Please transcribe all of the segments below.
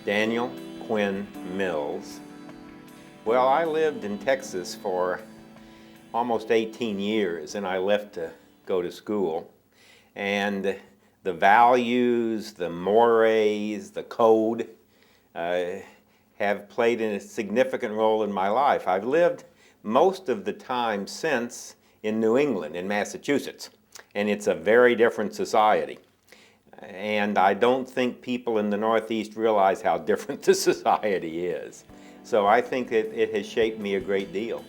Daniel Quinn Mills. Well, I lived in Texas for almost 18 years, and I left to go to school. And the values, the mores, the code have played a significant role in my life. I've lived most of the time since in New England, in Massachusetts, and it's a very different society. And I don't think people in the Northeast realize how different the society is. So I think it has shaped me a great deal.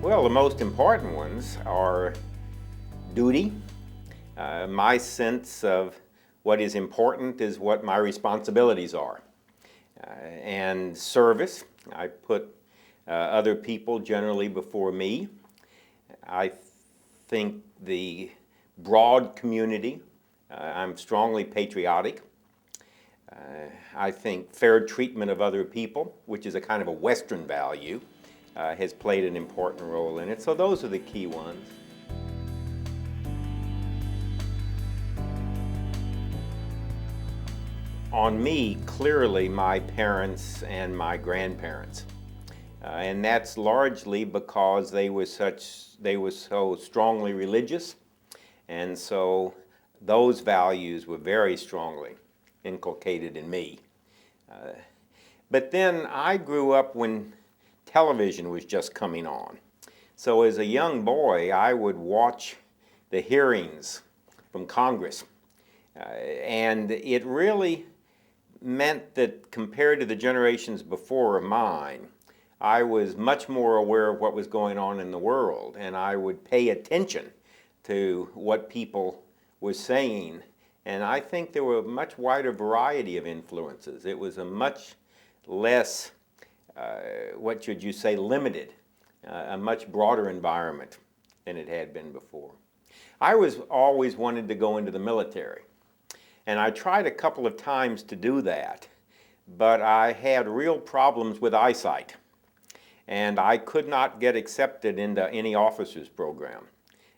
Well, the most important ones are duty. My sense of what is important is what my responsibilities are. And service. I put other people generally before me. I think the broad community. I'm strongly patriotic. I think fair treatment of other people, which is a kind of a Western value, has played an important role in it. So those are the key ones. On me, clearly my parents and my grandparents. And that's largely because they were so strongly religious, and so those values were very strongly inculcated in me. But then I grew up when television was just coming on. So as a young boy, I would watch the hearings from Congress. And it really meant that compared to the generations before mine, I was much more aware of what was going on in the world, and I would pay attention to what people were saying. And I think there were a much wider variety of influences. It was a much less, what should you say, limited, a much broader environment than it had been before. I was always wanted to go into the military, and I tried a couple of times to do that, but I had real problems with eyesight, and I could not get accepted into any officers program.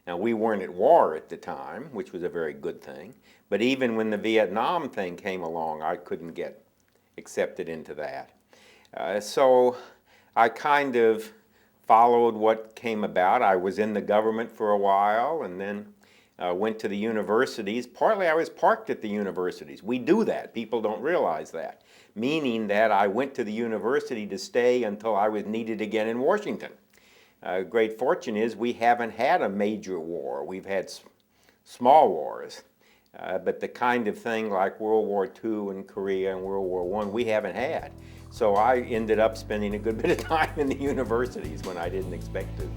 Now, we weren't at war at the time, which was a very good thing, but even when the Vietnam thing came along, I couldn't get accepted into that. So I kind of followed what came about. I was in the government for a while, and then went to the universities. Partly I was parked at the universities. We do that. People don't realize that. Meaning that I went to the university to stay until I was needed again in Washington. Great fortune is we haven't had a major war. We've had small wars. But the kind of thing like World War II and Korea and World War I, we haven't had. So I ended up spending a good bit of time in the universities when I didn't expect to.